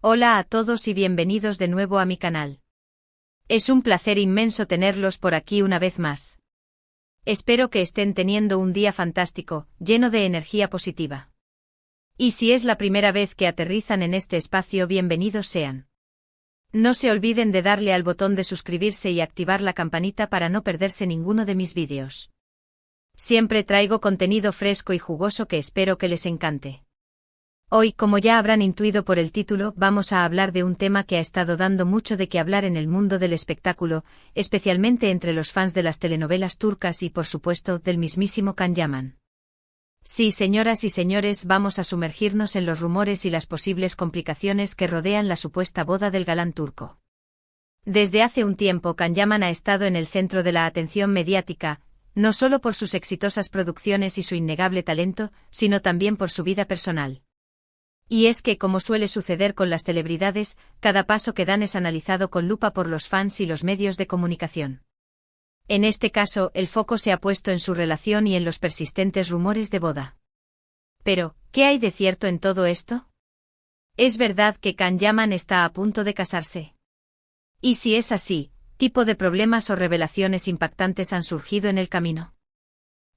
Hola a todos y bienvenidos de nuevo a mi canal. Es un placer inmenso tenerlos por aquí una vez más. Espero que estén teniendo un día fantástico, lleno de energía positiva. Y si es la primera vez que aterrizan en este espacio, bienvenidos sean. No se olviden de darle al botón de suscribirse y activar la campanita para no perderse ninguno de mis vídeos. Siempre traigo contenido fresco y jugoso que espero que les encante. Hoy, como ya habrán intuido por el título, vamos a hablar de un tema que ha estado dando mucho de qué hablar en el mundo del espectáculo, especialmente entre los fans de las telenovelas turcas y, por supuesto, del mismísimo Can Yaman. Sí, señoras y señores, vamos a sumergirnos en los rumores y las posibles complicaciones que rodean la supuesta boda del galán turco. Desde hace un tiempo, Can Yaman ha estado en el centro de la atención mediática, no solo por sus exitosas producciones y su innegable talento, sino también por su vida personal. Y es que, como suele suceder con las celebridades, cada paso que dan es analizado con lupa por los fans y los medios de comunicación. En este caso, el foco se ha puesto en su relación y en los persistentes rumores de boda. Pero, ¿qué hay de cierto en todo esto? ¿Es verdad que Can Yaman está a punto de casarse? Y si es así, ¿qué tipo de problemas o revelaciones impactantes han surgido en el camino?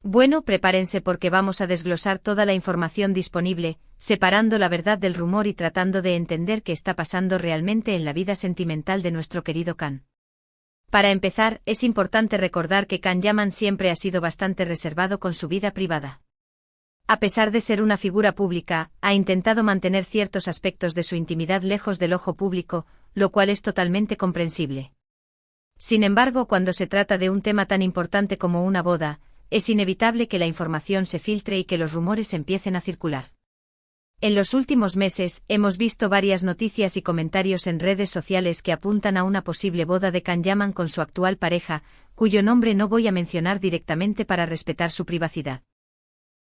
Bueno, prepárense porque vamos a desglosar toda la información disponible, separando la verdad del rumor y tratando de entender qué está pasando realmente en la vida sentimental de nuestro querido Can. Para empezar, es importante recordar que Can Yaman siempre ha sido bastante reservado con su vida privada. A pesar de ser una figura pública, ha intentado mantener ciertos aspectos de su intimidad lejos del ojo público, lo cual es totalmente comprensible. Sin embargo, cuando se trata de un tema tan importante como una boda, es inevitable que la información se filtre y que los rumores empiecen a circular. En los últimos meses, hemos visto varias noticias y comentarios en redes sociales que apuntan a una posible boda de Can Yaman con su actual pareja, cuyo nombre no voy a mencionar directamente para respetar su privacidad.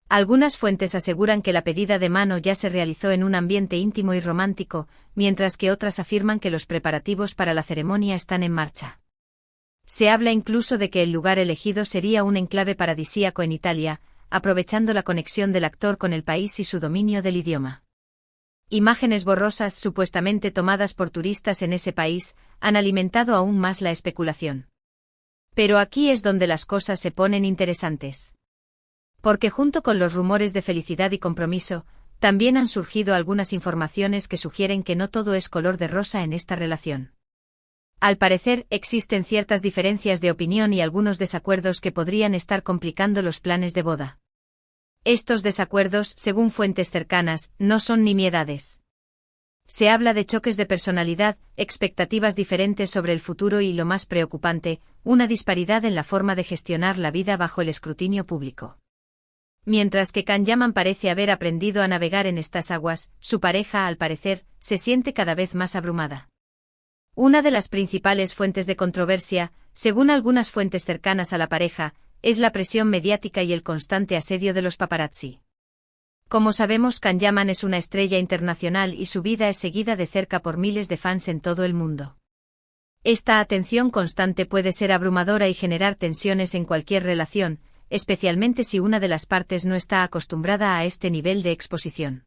Algunas fuentes aseguran que la pedida de mano ya se realizó en un ambiente íntimo y romántico, mientras que otras afirman que los preparativos para la ceremonia están en marcha. Se habla incluso de que el lugar elegido sería un enclave paradisíaco en Italia, aprovechando la conexión del actor con el país y su dominio del idioma. Imágenes borrosas supuestamente tomadas por turistas en ese país han alimentado aún más la especulación. Pero aquí es donde las cosas se ponen interesantes. Porque junto con los rumores de felicidad y compromiso, también han surgido algunas informaciones que sugieren que no todo es color de rosa en esta relación. Al parecer, existen ciertas diferencias de opinión y algunos desacuerdos que podrían estar complicando los planes de boda. Estos desacuerdos, según fuentes cercanas, no son nimiedades. Se habla de choques de personalidad, expectativas diferentes sobre el futuro y, lo más preocupante, una disparidad en la forma de gestionar la vida bajo el escrutinio público. Mientras que Can Yaman parece haber aprendido a navegar en estas aguas, su pareja, al parecer, se siente cada vez más abrumada. Una de las principales fuentes de controversia, según algunas fuentes cercanas a la pareja, es la presión mediática y el constante asedio de los paparazzi. Como sabemos, Can Yaman es una estrella internacional y su vida es seguida de cerca por miles de fans en todo el mundo. Esta atención constante puede ser abrumadora y generar tensiones en cualquier relación, especialmente si una de las partes no está acostumbrada a este nivel de exposición.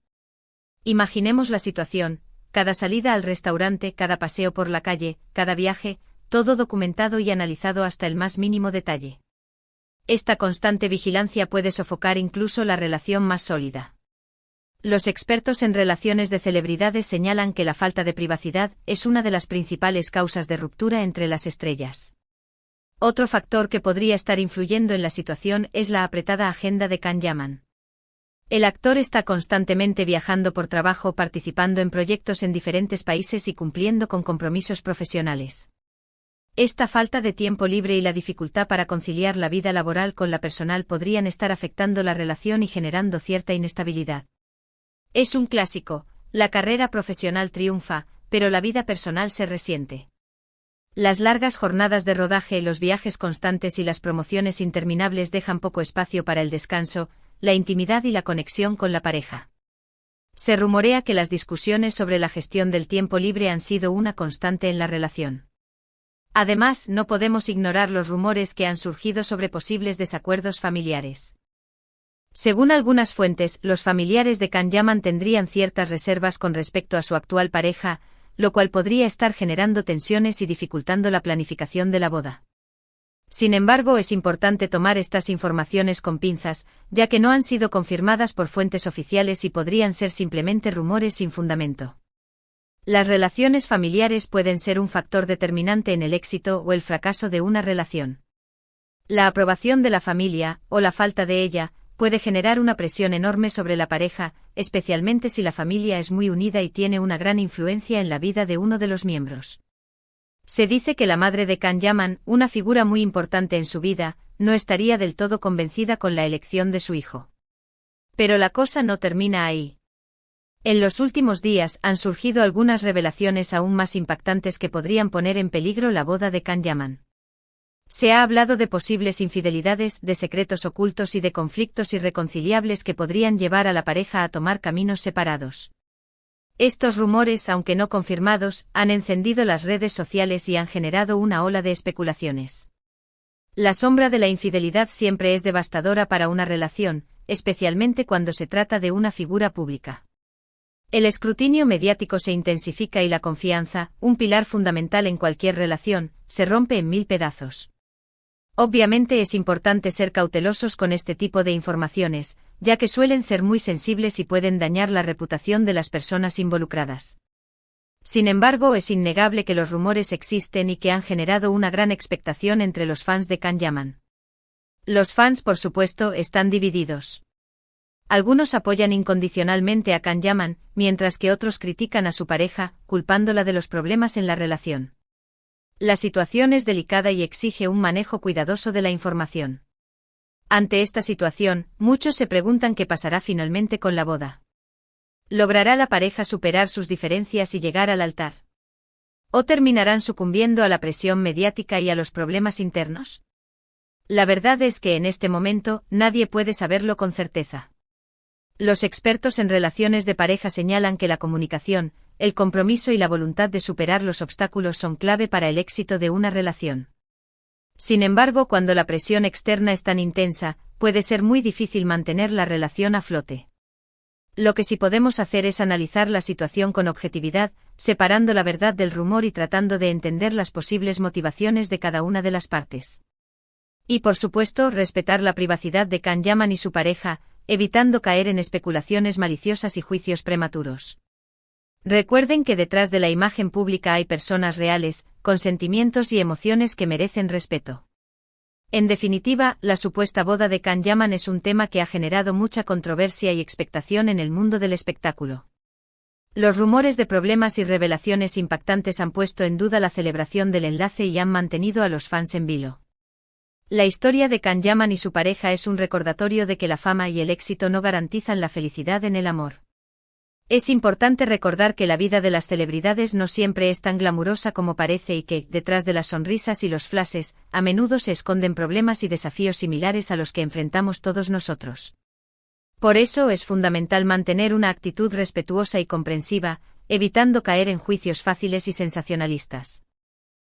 Imaginemos la situación. Cada salida al restaurante, cada paseo por la calle, cada viaje, todo documentado y analizado hasta el más mínimo detalle. Esta constante vigilancia puede sofocar incluso la relación más sólida. Los expertos en relaciones de celebridades señalan que la falta de privacidad es una de las principales causas de ruptura entre las estrellas. Otro factor que podría estar influyendo en la situación es la apretada agenda de Can Yaman. El actor está constantemente viajando por trabajo, participando en proyectos en diferentes países y cumpliendo con compromisos profesionales. Esta falta de tiempo libre y la dificultad para conciliar la vida laboral con la personal podrían estar afectando la relación y generando cierta inestabilidad. Es un clásico, la carrera profesional triunfa, pero la vida personal se resiente. Las largas jornadas de rodaje, los viajes constantes y las promociones interminables dejan poco espacio para el descanso, la intimidad y la conexión con la pareja. Se rumorea que las discusiones sobre la gestión del tiempo libre han sido una constante en la relación. Además, no podemos ignorar los rumores que han surgido sobre posibles desacuerdos familiares. Según algunas fuentes, los familiares de Can Yaman tendrían ciertas reservas con respecto a su actual pareja, lo cual podría estar generando tensiones y dificultando la planificación de la boda. Sin embargo, es importante tomar estas informaciones con pinzas, ya que no han sido confirmadas por fuentes oficiales y podrían ser simplemente rumores sin fundamento. Las relaciones familiares pueden ser un factor determinante en el éxito o el fracaso de una relación. La aprobación de la familia, o la falta de ella, puede generar una presión enorme sobre la pareja, especialmente si la familia es muy unida y tiene una gran influencia en la vida de uno de los miembros. Se dice que la madre de Can Yaman, una figura muy importante en su vida, no estaría del todo convencida con la elección de su hijo. Pero la cosa no termina ahí. En los últimos días han surgido algunas revelaciones aún más impactantes que podrían poner en peligro la boda de Can Yaman. Se ha hablado de posibles infidelidades, de secretos ocultos y de conflictos irreconciliables que podrían llevar a la pareja a tomar caminos separados. Estos rumores, aunque no confirmados, han encendido las redes sociales y han generado una ola de especulaciones. La sombra de la infidelidad siempre es devastadora para una relación, especialmente cuando se trata de una figura pública. El escrutinio mediático se intensifica y la confianza, un pilar fundamental en cualquier relación, se rompe en mil pedazos. Obviamente es importante ser cautelosos con este tipo de informaciones, ya que suelen ser muy sensibles y pueden dañar la reputación de las personas involucradas. Sin embargo, es innegable que los rumores existen y que han generado una gran expectación entre los fans de Can Yaman. Los fans, por supuesto, están divididos. Algunos apoyan incondicionalmente a Can Yaman, mientras que otros critican a su pareja, culpándola de los problemas en la relación. La situación es delicada y exige un manejo cuidadoso de la información. Ante esta situación, muchos se preguntan qué pasará finalmente con la boda. ¿Logrará la pareja superar sus diferencias y llegar al altar? ¿O terminarán sucumbiendo a la presión mediática y a los problemas internos? La verdad es que en este momento, nadie puede saberlo con certeza. Los expertos en relaciones de pareja señalan que la comunicación, el compromiso y la voluntad de superar los obstáculos son clave para el éxito de una relación. Sin embargo, cuando la presión externa es tan intensa, puede ser muy difícil mantener la relación a flote. Lo que sí podemos hacer es analizar la situación con objetividad, separando la verdad del rumor y tratando de entender las posibles motivaciones de cada una de las partes. Y por supuesto, respetar la privacidad de Can Yaman y su pareja, evitando caer en especulaciones maliciosas y juicios prematuros. Recuerden que detrás de la imagen pública hay personas reales, con sentimientos y emociones que merecen respeto. En definitiva, la supuesta boda de Can Yaman es un tema que ha generado mucha controversia y expectación en el mundo del espectáculo. Los rumores de problemas y revelaciones impactantes han puesto en duda la celebración del enlace y han mantenido a los fans en vilo. La historia de Can Yaman y su pareja es un recordatorio de que la fama y el éxito no garantizan la felicidad en el amor. Es importante recordar que la vida de las celebridades no siempre es tan glamurosa como parece y que, detrás de las sonrisas y los flashes, a menudo se esconden problemas y desafíos similares a los que enfrentamos todos nosotros. Por eso es fundamental mantener una actitud respetuosa y comprensiva, evitando caer en juicios fáciles y sensacionalistas.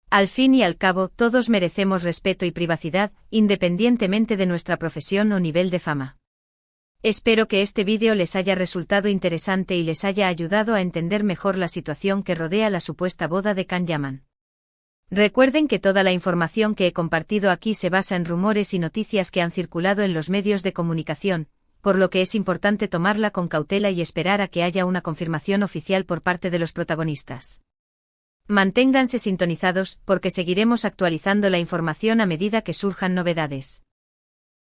Al fin y al cabo, todos merecemos respeto y privacidad, independientemente de nuestra profesión o nivel de fama. Espero que este vídeo les haya resultado interesante y les haya ayudado a entender mejor la situación que rodea la supuesta boda de Can Yaman. Recuerden que toda la información que he compartido aquí se basa en rumores y noticias que han circulado en los medios de comunicación, por lo que es importante tomarla con cautela y esperar a que haya una confirmación oficial por parte de los protagonistas. Manténganse sintonizados, porque seguiremos actualizando la información a medida que surjan novedades.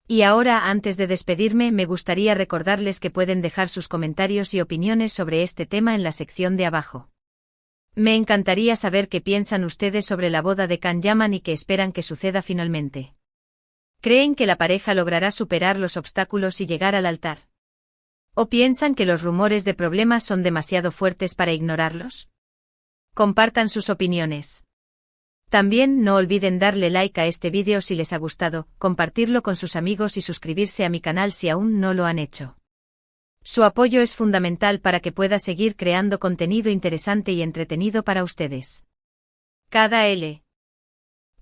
Y ahora, antes de despedirme, me gustaría recordarles que pueden dejar sus comentarios y opiniones sobre este tema en la sección de abajo. Me encantaría saber qué piensan ustedes sobre la boda de Can Yaman y qué esperan que suceda finalmente. ¿Creen que la pareja logrará superar los obstáculos y llegar al altar? ¿O piensan que los rumores de problemas son demasiado fuertes para ignorarlos? Compartan sus opiniones. También no olviden darle like a este vídeo si les ha gustado, compartirlo con sus amigos y suscribirse a mi canal si aún no lo han hecho. Su apoyo es fundamental para que pueda seguir creando contenido interesante y entretenido para ustedes. Cada L.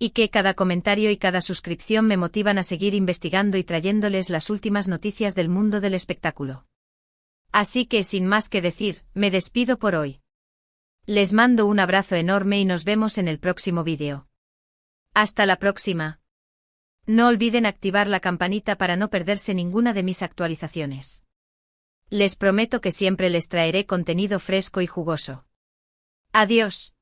Y que cada comentario y cada suscripción me motivan a seguir investigando y trayéndoles las últimas noticias del mundo del espectáculo. Así que sin más que decir, me despido por hoy. Les mando un abrazo enorme y nos vemos en el próximo vídeo. Hasta la próxima. No olviden activar la campanita para no perderse ninguna de mis actualizaciones. Les prometo que siempre les traeré contenido fresco y jugoso. Adiós.